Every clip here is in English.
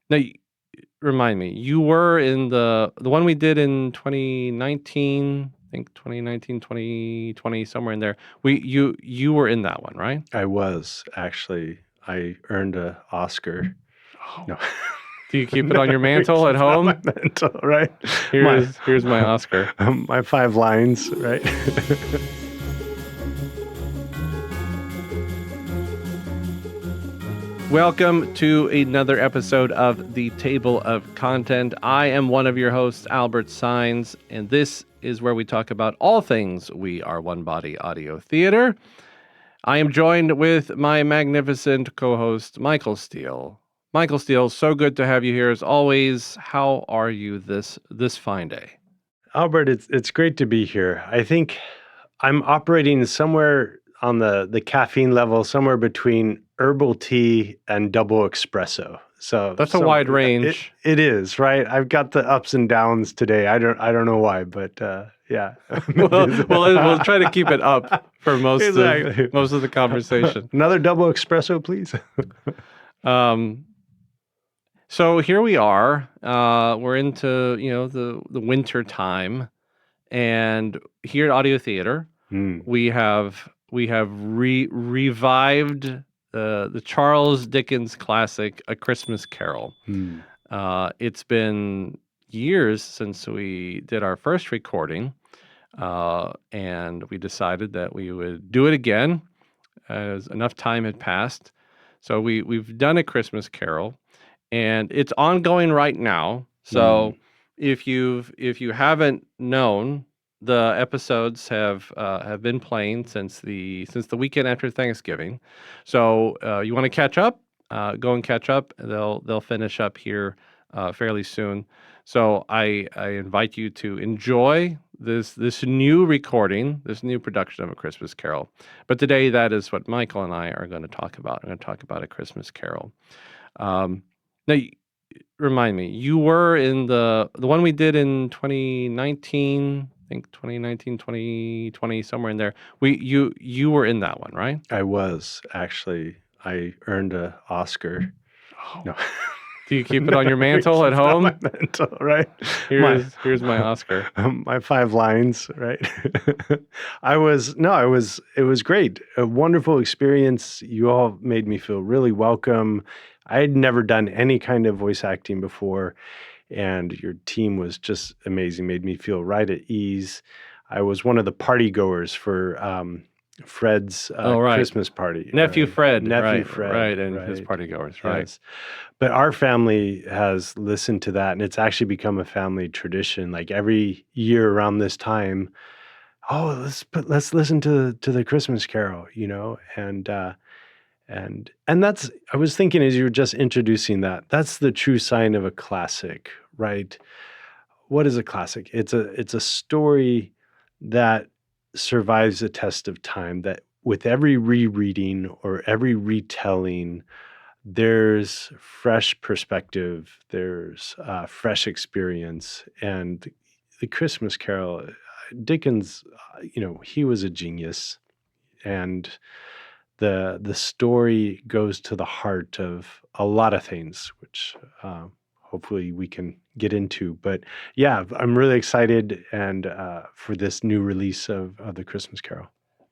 Now, remind me, you were in the one we did in 2019, I think 2019, 2020, somewhere in there. You were in that one, right? I was actually. I earned a Oscar. Oh. No, Do you keep it no, on your mantle at it's not my home? mantle, right? My Here's my Oscar. my 5 lines, right? Welcome to another episode of The Table of Content. I am one of your hosts, Albert Sines, and this is where we talk about all things We Are One Body Audio Theater. I am joined with my magnificent co-host, Michael Steele. Michael Steele, so good to have you here as always. How are you this fine day? Albert, it's great to be here. I think I'm operating somewhere on the caffeine level, somewhere between herbal tea and double espresso. That's a wide It range. it is, right? I've got the ups and downs today. I don't know why, but yeah. We'll try to keep it up for most Exactly. of the conversation. Another double espresso, please. So here we are. We're into the winter time, and here at Audio Theater, we have revived the Charles Dickens classic, A Christmas Carol. It's been years since we did our first recording, and we decided that we would do it again as enough time had passed. So we've done A Christmas Carol, and it's ongoing right now. So if you haven't known, the episodes have been playing since the weekend after Thanksgiving. So you want to catch up? Go and catch up. They'll finish up here fairly soon. So I invite you to enjoy this new recording, this new production of A Christmas Carol. But today, that is what Michael and I are going to talk about. I'm going to talk about A Christmas Carol. Now, remind me, you were in the one we did in 2019, I think 2019, 2020, somewhere in there. You were in that one, right? I was actually. I earned a Oscar. Oh. No. Do you keep it on your mantle at It's not home? my mantle, right? Here's my Oscar. My 5 lines, right? It was great. A wonderful experience. You all made me feel really welcome. I had never done any kind of voice acting before, and your team was just amazing, made me feel right at ease. I was one of the party goers for Fred's Right. Christmas party. Nephew Fred, Nephew right, Fred, right, and his party goers, right. Yes. But our family has listened to that, and it's actually become a family tradition. Like every year around this time, let's listen to the Christmas Carol, and that's, I was thinking as you were just introducing that's the true sign of a classic, right? What is a classic? It's a story that survives a test of time, that with every rereading or every retelling, there's fresh perspective, there's fresh experience. And the Christmas Carol, Dickens, he was a genius, and the story goes to the heart of a lot of things, which hopefully we can get into. But yeah, I'm really excited and for this new release of the Christmas Carol.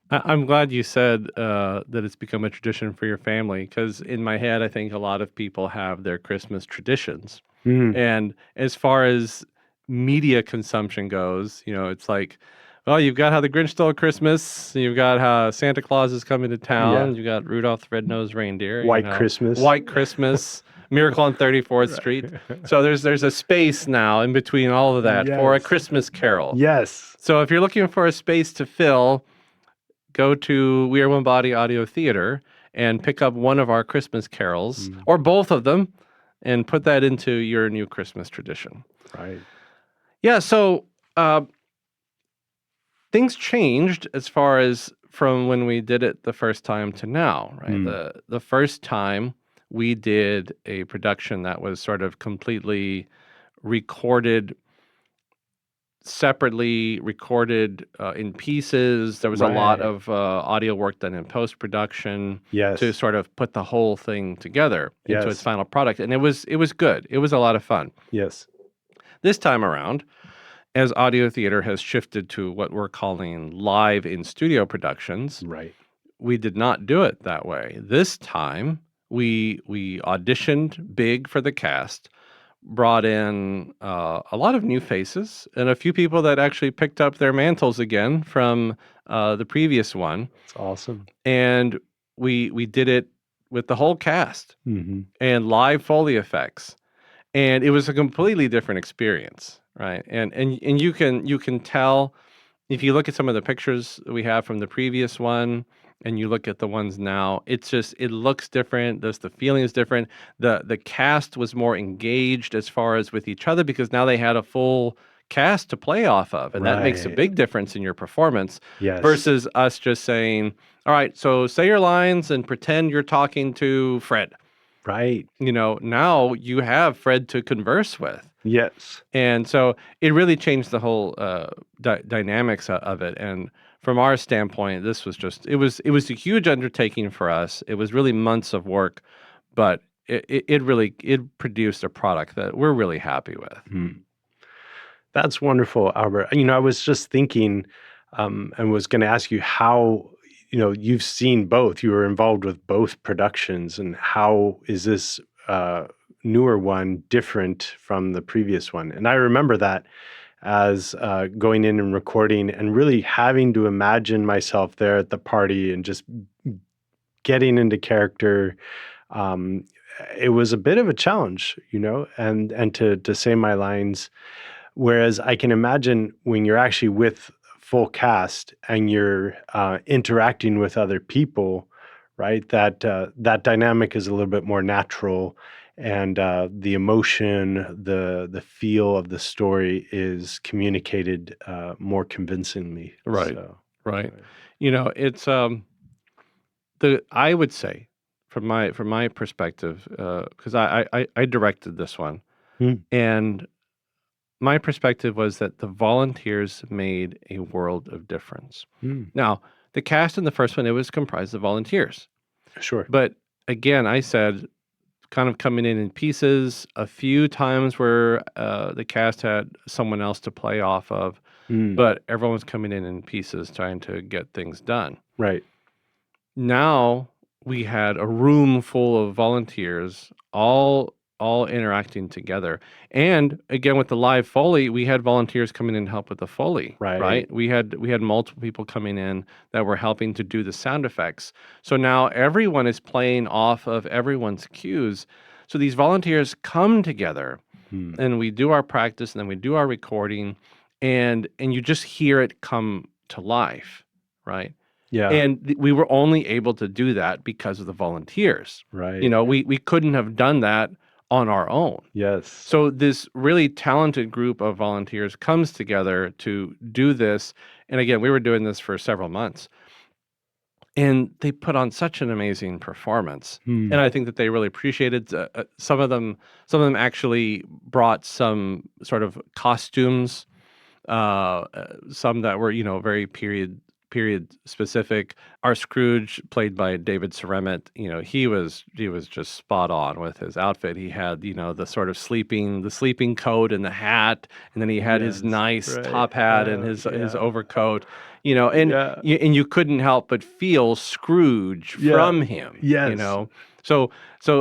I'm glad you said that it's become a tradition for your family, because in my head, I think a lot of people have their Christmas traditions. And as far as media consumption goes, it's like, well, you've got How the Grinch Stole Christmas, you've got How Santa Claus is Coming to Town, you've got Rudolph the Red-Nosed Reindeer, White Christmas. White Christmas, Miracle on 34th Street. So there's a space now in between all of that for A Christmas Carol. Yes. So if you're looking for a space to fill, go to We Are One Body Audio Theater and pick up one of our Christmas carols, or both of them, and put that into your new Christmas tradition. Right. Yeah, so things changed as far as from when we did it the first time to now, right? The first time we did a production that was sort of completely recorded separately recorded in pieces. There was a lot Right. of audio work done in post-production to Yes. sort of put the whole thing together into its Yes. final product, and it was good. It was a lot of fun. Yes. This time around, as audio theater has shifted to what we're calling live in studio productions, Right. we did not do it that way. This time, we auditioned big for the cast, brought in a lot of new faces and a few people that actually picked up their mantles again from the previous one, It's awesome. and we did it with the whole cast Hmm. and live Foley effects, and it was a completely different experience, right? And you can tell if you look at some of the pictures we have from the previous one and you look at the ones now, it's just it looks different. The feeling is different. The cast was more engaged as far as with each other because now they had a full cast to play off of, and that makes a Right. big difference in your performance Yes. versus us just saying, "All right, so say your lines and pretend you're talking to Fred." Right. Now you have Fred to converse with. Yes. And so it really changed the whole dynamics of it. And from our standpoint, this was just it was a huge undertaking for us. It was really months of work, but it really it produced a product that we're really happy with. Hmm. That's wonderful, Albert. I was just thinking, and was going to ask you how, you've seen both. You were involved with both productions, and how is this newer one different from the previous one? And I remember that as going in and recording and really having to imagine myself there at the party and just getting into character. Um, it was a bit of a challenge, and to say my lines. Whereas I can imagine when you're actually with full cast and you're interacting with other people, right? That dynamic is a little bit more natural, and the emotion, the feel of the story is communicated more convincingly. Right. So, Right. right. It's the I would say from my perspective, because I directed this one, Mm, and my perspective was that the volunteers made a world of difference. mm, Now, the cast in the first one, it was comprised of volunteers. sure. But again, I said kind of coming in pieces, a few times where the cast had someone else to play off of, Mm, but everyone was coming in pieces trying to get things done. right. Now we had a room full of volunteers all interacting together. And again with the live Foley, we had volunteers coming in to help with the Foley, Right. right? We had multiple people coming in that were helping to do the sound effects. So now everyone is playing off of everyone's cues. So these volunteers come together Mm, and we do our practice and then we do our recording, and you just hear it come to life, right? yeah. And we were only able to do that because of the volunteers. Right. We couldn't have done that on our own. Yes. So this really talented group of volunteers comes together to do this. And again, we were doing this for several months. And they put on such an amazing performance. Mm, And I think that they really appreciated some of them actually brought some sort of costumes, some that were, very period specific. Our Scrooge, played by David Ceremit, he was just spot on with his outfit. He had, the sort of the sleeping coat and the hat, and then he had his yes. nice Right. top hat and his Yeah. overcoat, Yeah. and you couldn't help but feel Scrooge Yeah. from him. Yes. So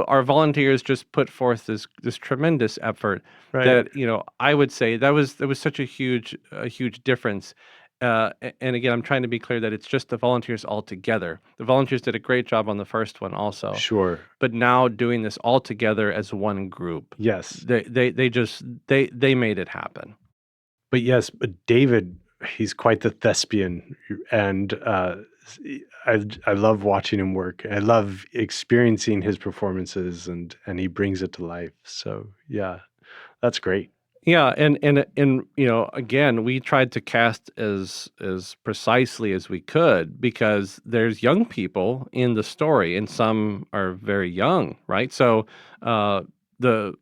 our volunteers just put forth this tremendous effort Right. that, I would say that was such a huge difference. And again, I'm trying to be clear that it's just the volunteers all together. The volunteers did a great job on the first one also, Sure. but now doing this all together as one group, Yes. they just they made it happen. But David, he's quite the thespian, and I love watching him work. I love experiencing his performances, and he brings it to life. So yeah, that's great. Yeah, and again, we tried to cast as precisely as we could because there's young people in the story, and some are very young, right? So, the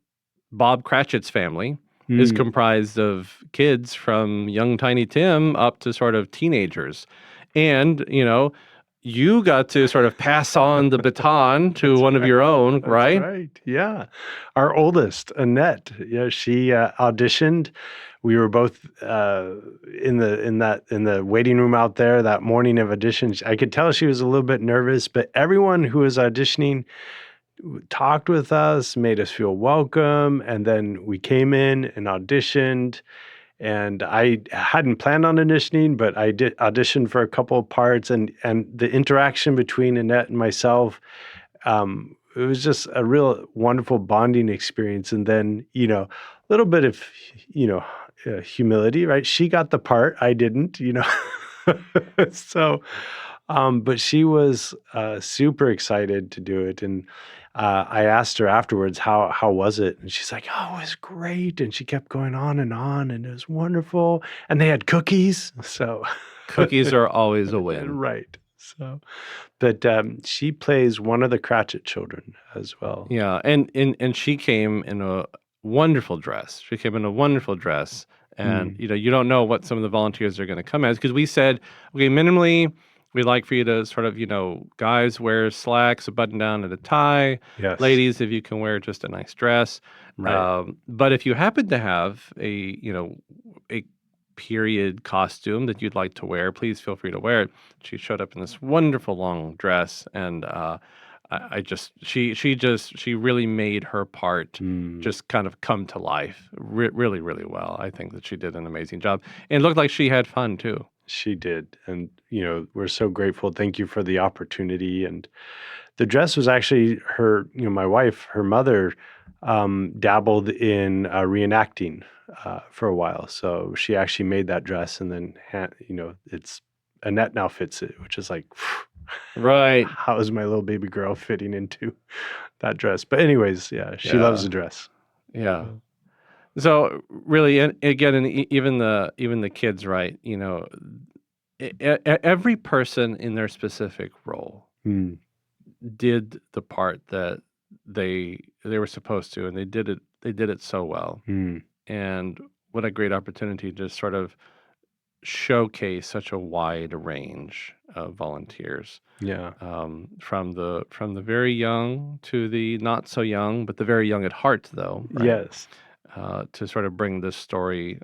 Bob Cratchit's family is Mm. comprised of kids from young Tiny Tim up to sort of teenagers. And, you got to sort of pass on the baton to That's one of right. your own, That's right? right. Yeah. Our oldest, Annette, yeah, she auditioned. We were both in the waiting room out there that morning of auditions. I could tell she was a little bit nervous, but everyone who was auditioning talked with us, made us feel welcome, and then we came in and auditioned. And I hadn't planned on auditioning, but I did audition for a couple of parts, and the interaction between Annette and myself, it was just a real wonderful bonding experience. And then, a little bit of, humility, right? She got the part, I didn't. So, but she was super excited to do it. And I asked her afterwards, how was it? And she's like, oh, it was great. And she kept going on, and it was wonderful. And they had cookies. So Cookies are always a win. right. So, but she plays one of the Cratchit children as well. Yeah, and she came in a wonderful dress. She came in a wonderful dress, and you don't know what some of the volunteers are going to come as, because we said, okay, minimally, we'd like for you to sort of, guys wear slacks, a button down, and a tie. Yes. Ladies, if you can wear just a nice dress. Right. But if you happen to have a period costume that you'd like to wear, please feel free to wear it. She showed up in this wonderful long dress, and she really made her part just kind of come to life really, really well. I think that she did an amazing job, and it looked like she had fun too. She did. And, we're so grateful. Thank you for the opportunity. And the dress was actually her, my wife, her mother, dabbled in reenacting for a while. So she actually made that dress, and then, it's Annette now fits it, which is like, Right. how is my little baby girl fitting into that dress? But anyways, yeah, she loves the dress. Yeah. So really, and again, and even the kids, right? Every person in their specific role did the part that they were supposed to, and they did it so well. And what a great opportunity to sort of showcase such a wide range of volunteers. Yeah. From the very young to the not so young, but the very young at heart, though. Right? Yes. To sort of bring this story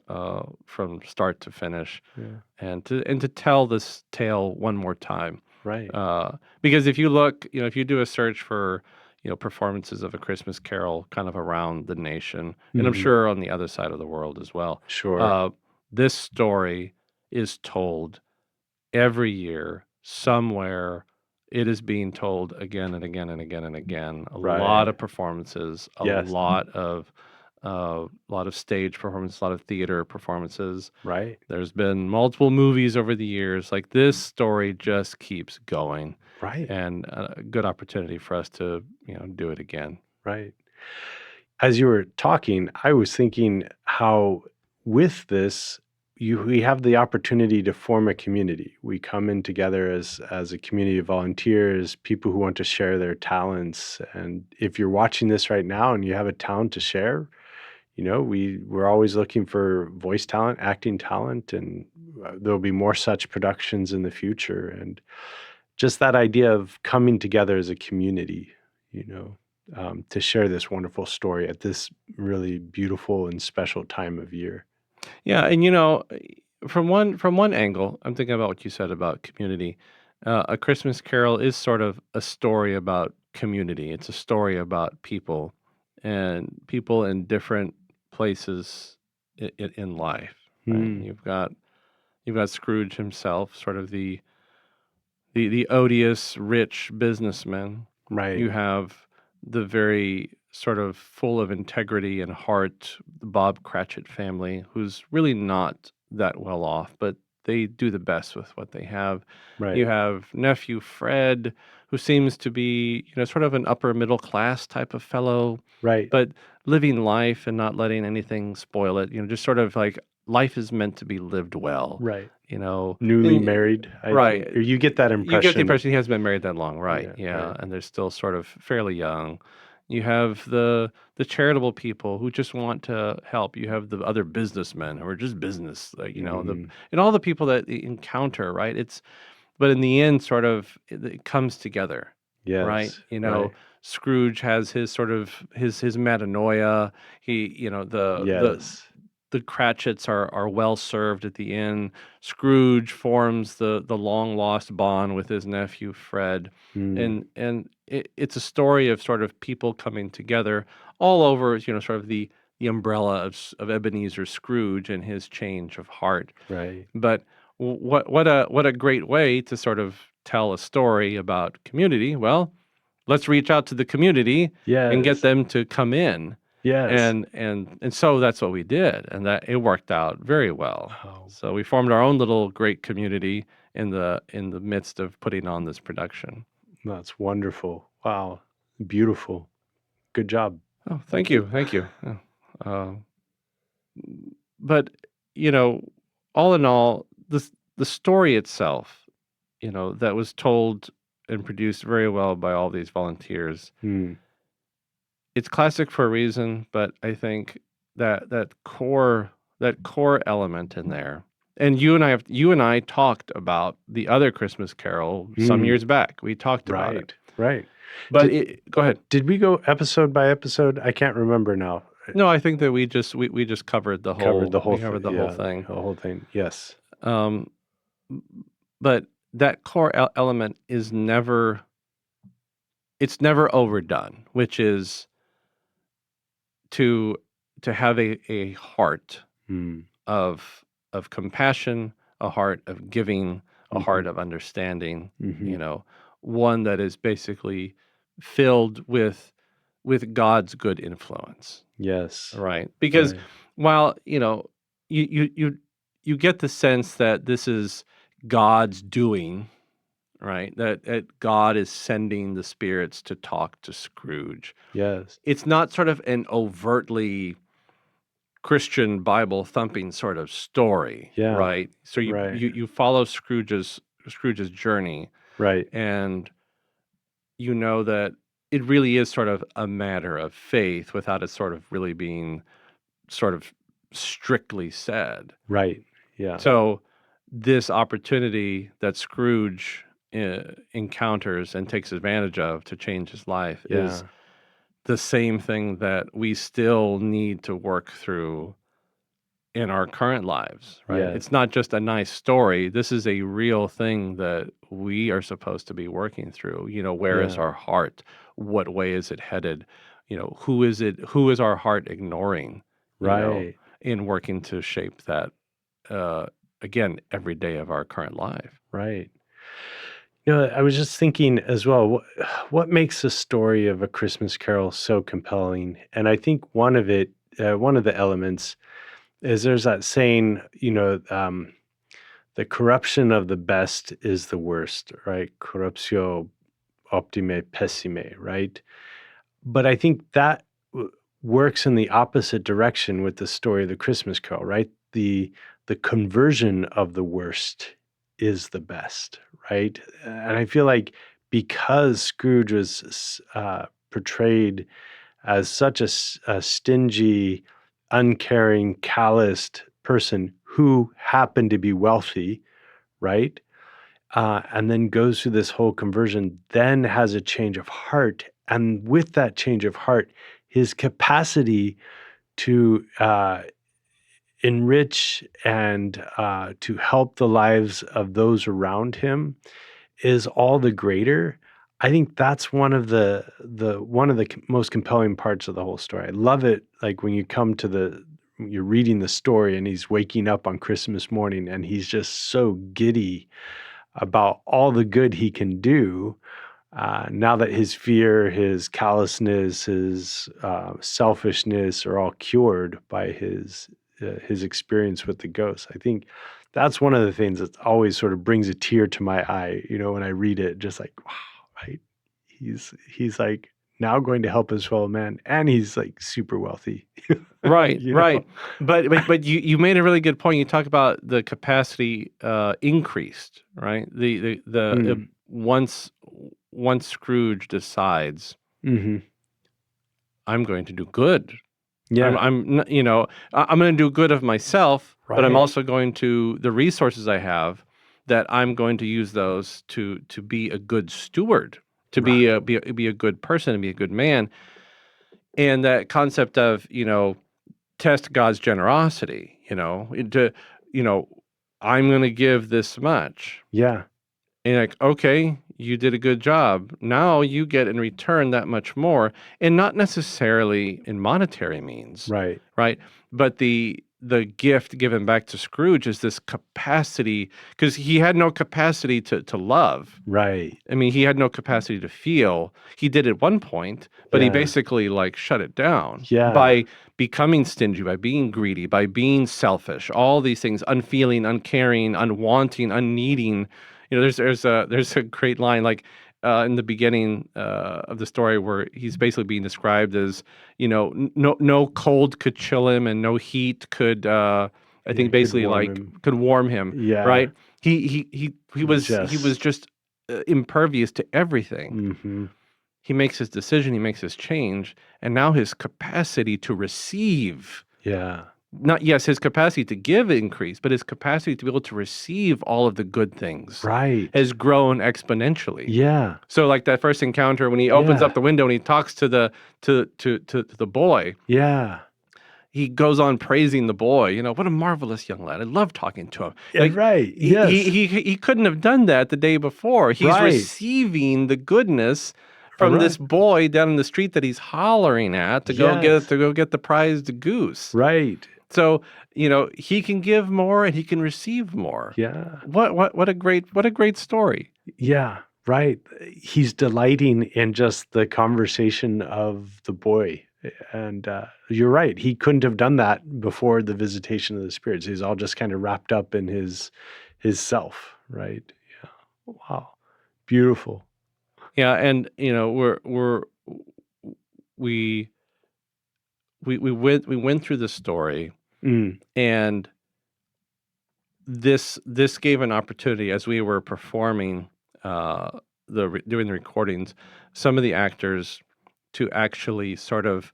from start to finish, and to tell this tale one more time. Right. Because if you look, if you do a search for, performances of A Christmas Carol kind of around the nation, and I'm sure on the other side of the world as well. Sure. This story is told every year somewhere. It is being told again and again and again and again. A lot of performances, a lot of stage performances, a lot of theater performances. Right. There's been multiple movies over the years. Like, this story just keeps going. Right. And a good opportunity for us to, do it again. Right. As you were talking, I was thinking how with this, we have the opportunity to form a community. We come in together as a community of volunteers, people who want to share their talents. And if you're watching this right now and you have a talent to share, we're always looking for voice talent, acting talent, and there'll be more such productions in the future. And just that idea of coming together as a community, to share this wonderful story at this really beautiful and special time of year. Yeah, and from one angle, I'm thinking about what you said about community. A Christmas Carol is sort of a story about community. It's a story about people, and people in different places in life. Right? You've got Scrooge himself, sort of the odious rich businessman. Right. You have the very sort of full of integrity and heart, the Bob Cratchit family, who's really not that well off, but they do the best with what they have. Right. You have nephew Fred, who seems to be, sort of an upper middle class type of fellow, Right. but living life and not letting anything spoil it. Just sort of like life is meant to be lived well. Right. Newly Newly married. Right. Or you get that impression. You get the impression he hasn't been married that long, right? Yeah, Yeah. right. And they're still sort of fairly young. You have the charitable people who just want to help. You have the other businessmen who are just business, like, Mhm. and all the people that you encounter, right? But in the end, sort of, it comes together, right? Yes, right. Scrooge has his sort of his metanoia. He, Yes. the Cratchits are well served at the end. Scrooge forms the long lost bond with his nephew Fred, Mm, and it's a story of sort of people coming together all over, sort of the umbrella of Ebenezer Scrooge and his change of heart. right. But what a great way to sort of tell a story about community. Well, let's reach out to the community and get Yes. them to come in. Yes. And so that's what we did, and that it worked out very well. Oh, So we formed our own little great community in the midst of putting on this production. that's wonderful. Wow. Beautiful. Good job. Oh, thank you, thank you. Yeah. Uh, but you know, all in all, the story itself, that was told and produced very well by all these volunteers. Mm, It's classic for a reason, but I think that core element in there. And you and I talked about the other Christmas Carol some mm, years back. We talked about it. right. Right. But Did go ahead. did we go episode by episode? I can't remember now. No, I think that we just covered the Covered whole the whole we covered the whole yeah, thing. the whole thing. Yes. Um, but that core element is never it's never overdone, which is to to have a heart Mm, of compassion, a heart of giving, a mhm, heart of understanding, mhm. one that is basically filled with God's good influence, Yes. right? Because Right. while, you get the sense that this is God's doing, right? That God is sending the spirits to talk to Scrooge. Yes. It's not sort of an overtly Christian Bible thumping sort of story, Yeah. right? So you Right. you you follow Scrooge's journey, Right. and you know that it really is sort of a matter of faith without it sort of really being sort of strictly said. Right. Yeah. So this opportunity that Scrooge encounters and takes advantage of to change his life is Yeah. the same thing that we still need to work through in our current lives, right? Yes. It's not just a nice story. This is a real thing that we are supposed to be working through. Where is Yeah. our heart? What way is it headed? Who is our heart ignoring, Right. in working to shape that, uh, again, every day of our current life? Right. I was just thinking as well, what makes the story of A Christmas Carol so compelling? And I think one of the elements is there's that saying, the corruption of the best is the worst, right? Corruptio optime pessime, right? But I think that works in the opposite direction with the story of the Christmas Carol, right? The conversion of the worst is the best, right? And I feel like because Scrooge was portrayed as such a stingy, uncaring, calloused person who happened to be wealthy, right? And then goes through this whole conversion, then has a change of heart. And with that change of heart, his capacity to enrich and to help the lives of those around him is all the greater. I think that's one of the most compelling parts of the whole story. I love it, like when you're reading the story and he's waking up on Christmas morning and he's just so giddy about all the good he can do now that his fear, his callousness, his selfishness are all cured by his experience with the ghost. I think that's one of the things that always sort of brings a tear to my eye. When I read it, just like wow, right? He's like now going to help his fellow man, and he's like super wealthy. Right, you know? right. But you made a really good point. You talk about the capacity increased, right? Mm, Once Scrooge decides hmm I'm going to do good. Yeah. I'm going to do good of myself, but I'm Right. also going to the resources I have that I'm going to use those to be a good steward, to Right. be a good person, and be a good man. And that concept of, test God's generosity, you know, I'm going to give this much. Yeah. And you're like, okay, you did a good job. Now you get in return that much more, and not necessarily in monetary means, Right. right? But the gift given back to Scrooge is this capacity, because he had no capacity to love. Right. I mean, he had no capacity to feel. He did at one point, but he Yeah. basically like shut it down Yeah. by becoming stingy, by being greedy, by being selfish. All these things, unfeeling, uncaring, unwanting, unneeding. There's a great line like in the beginning of the story where he's basically being described as no cold could chill him and no heat could I Yeah. think Could basically warm like him. could warm him, Yeah. right? He was just impervious to everything. Mm-hmm. He makes his decision, he makes his change, and now his capacity to receive, Yeah. not yes, his capacity to give increased, but his capacity to be able to receive all of the good things Right. has grown exponentially. Yeah. So like that first encounter when he opens Yeah. up the window and he talks to the boy, Yeah. he goes on praising the boy. What a marvelous young lad. I love talking to him. Yeah. Like Right. he Yes. he couldn't have done that the day before. He's Right. receiving the goodness from this Right. boy down in the street that he's hollering at to Yes. go get the prized goose. Right. So, he can give more and he can receive more. Yeah. What a great story. Yeah. Right. He's delighting in just the conversation of the boy. And you're right. He couldn't have done that before the visitation of the spirits. He's all just kind of wrapped up in his self, right? Yeah. Wow. Beautiful. Yeah, and we we went through the story, Mm. and this gave an opportunity as we were performing doing the recordings, some of the actors to actually sort of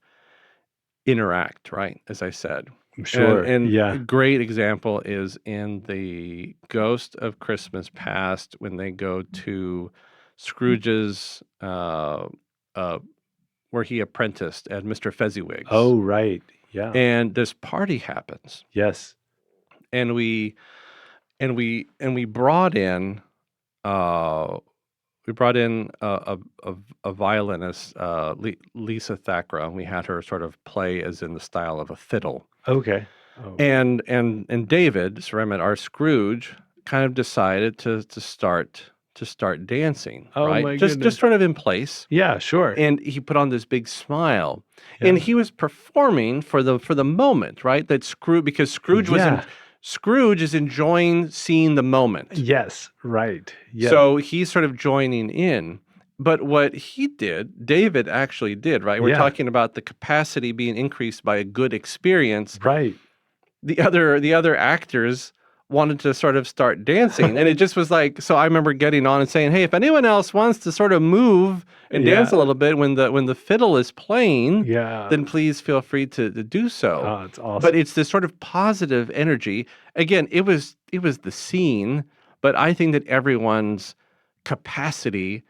interact, right? As I said. Sure. And a Yeah. great example is in the Ghost of Christmas Past when they go to Scrooge's where he apprenticed at Mr. Fezziwig's. Oh, right. Yeah. And this party happens. Yes. And we brought in uh a violinist, Lisa Thakra, and we had her sort of play as in the style of a fiddle. Okay. Oh. And David Surratt, our Scrooge, kind of decided to start dancing, Oh, right? my Just goodness. sort of in place. Yeah, sure. And he put on this big smile. Yeah. And he was performing for the moment, right? That because Scrooge is enjoying seeing the moment. Yes, right. Yeah. So he's sort of joining in. But what David actually did, right? We're Yeah. talking about the capacity being increased by a good experience. Right. The other actors wanted to sort of start dancing, and it just was like, so I remember getting on and saying, hey, if anyone else wants to sort of move and dance a Yeah. little bit when the fiddle is playing, Yeah. then please feel free to do so. Oh, it's awesome. But it's this sort of positive energy. Again, it was the scene, but I think that everyone's capacity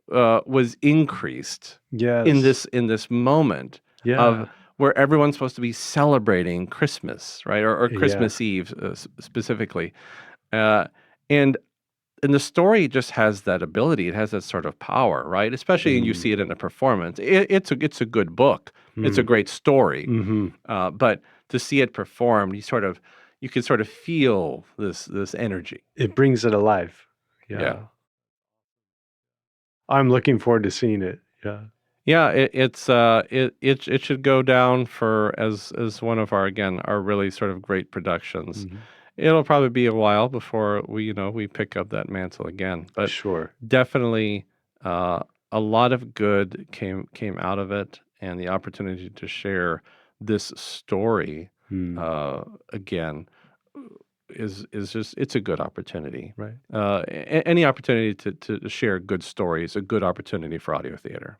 was increased Yes. in this moment Yeah. of where everyone's supposed to be celebrating Christmas, right, or Yeah. Christmas Eve specifically, and the story just has that ability. It has that sort of power, right? Especially when you see it in a performance. It's a good book. It's a great story. Mm-hmm. But to see it performed, you can sort of feel this energy. It brings it alive. Yeah. I'm looking forward to seeing it. Yeah. Yeah, it should go down for as one of our really sort of great productions. Mhm. It'll probably be a while before we pick up that mantle again, but Sure. definitely a lot of good came out of it, and the opportunity to share this story again is just, it's a good opportunity. Right. Any opportunity to share good stories, a good opportunity for audio theater.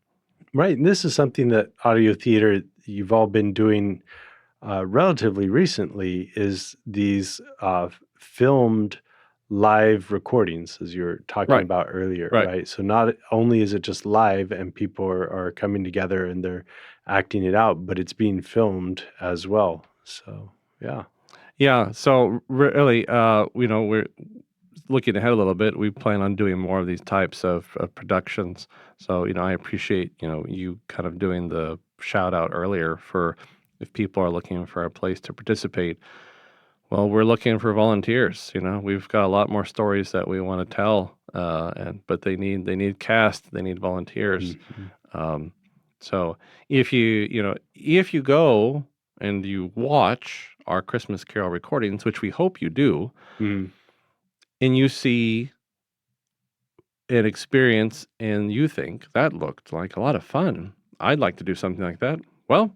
Right. And this is something that audio theater you've all been doing relatively recently is these filmed live recordings, as you were talking Right. about earlier, Right. right? So not only is it just live and people are coming together and they're acting it out, but it's being filmed as well. So yeah. Yeah. So really, we're looking ahead a little bit. We plan on doing more of these types of productions. So, I appreciate, you kind of doing the shout out earlier for if people are looking for a place to participate. Well, we're looking for volunteers. We've got a lot more stories that we want to tell, but they need cast, they need volunteers. Mhm. Um, so if you go and you watch our Christmas Carol recordings, which we hope you do, Mm. and you see an experience and you think that looked like a lot of fun, I'd like to do something like that. Well,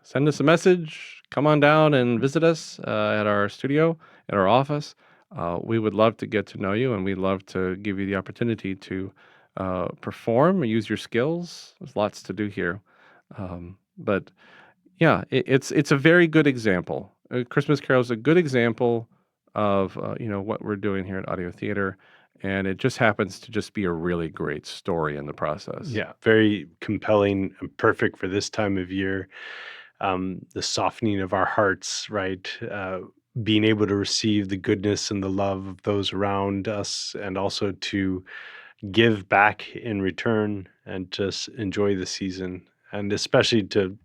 send us a message. Come on down and visit us at our studio, at our office. We would love to get to know you, and we'd love to give you the opportunity to perform or use your skills. There's lots to do here. But yeah, it's a very good example. Christmas Carol is a good example of what we're doing here at Audio Theater, and it just happens to just be a really great story in the process. Yeah, very compelling and perfect for this time of year. The softening of our hearts, right? Being able to receive the goodness and the love of those around us, and also to give back in return and just enjoy the season, and especially to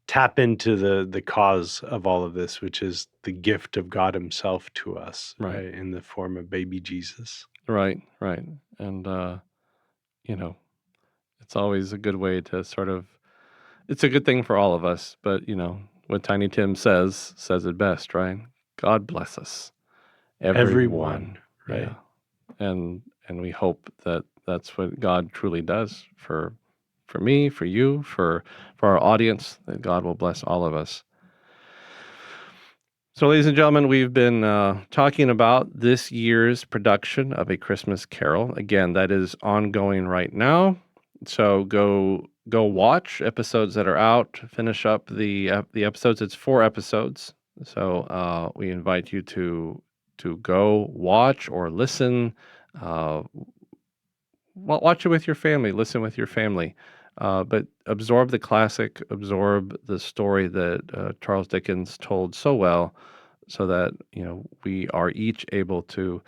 tap into the cause of all of this, which is the gift of God Himself to us, Right, right, in the form of baby Jesus. right, right, and you know, it's always a good way to sort of. It's a good thing for all of us, but what Tiny Tim says it best, right? God bless us, everyone. Everyone, Yeah, right? and we hope that that's what God truly does for me, for you, for our audience. That God will bless all of us. So, ladies and gentlemen, we've been talking about this year's production of A Christmas Carol. Again, that is ongoing right now. So go watch episodes that are out. Finish up the episodes. It's 4 episodes. So we invite you to go watch or listen. Uh, watch it with your family. Listen with your family. But absorb the classic. Absorb the story that Charles Dickens told so well, so that we are each able to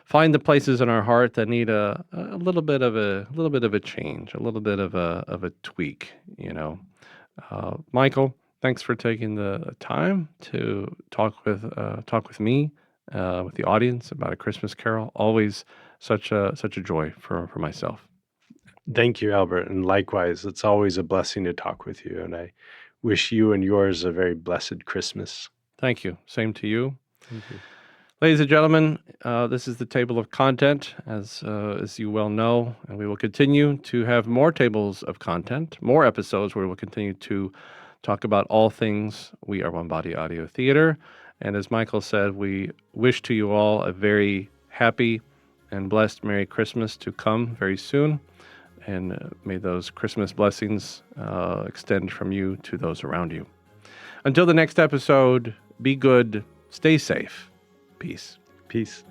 find the places in our heart that need a little bit of a change, a little bit of a tweak. Michael, thanks for taking the time to talk with me, with the audience about A Christmas Carol. Always such a joy for myself. Thank you, Albert. And likewise, it's always a blessing to talk with you. And I wish you and yours a very blessed Christmas. Thank you. Same to you. Thank you. Ladies and gentlemen, this is the table of content, as you well know, and we will continue to have more tables of content, more episodes where we'll continue to talk about all things We Are One Body Audio Theater. And as Michael said, we wish to you all a very happy and blessed Merry Christmas to come very soon, and may those Christmas blessings extend from you to those around you. Until the next episode, be good, stay safe. Peace. Peace.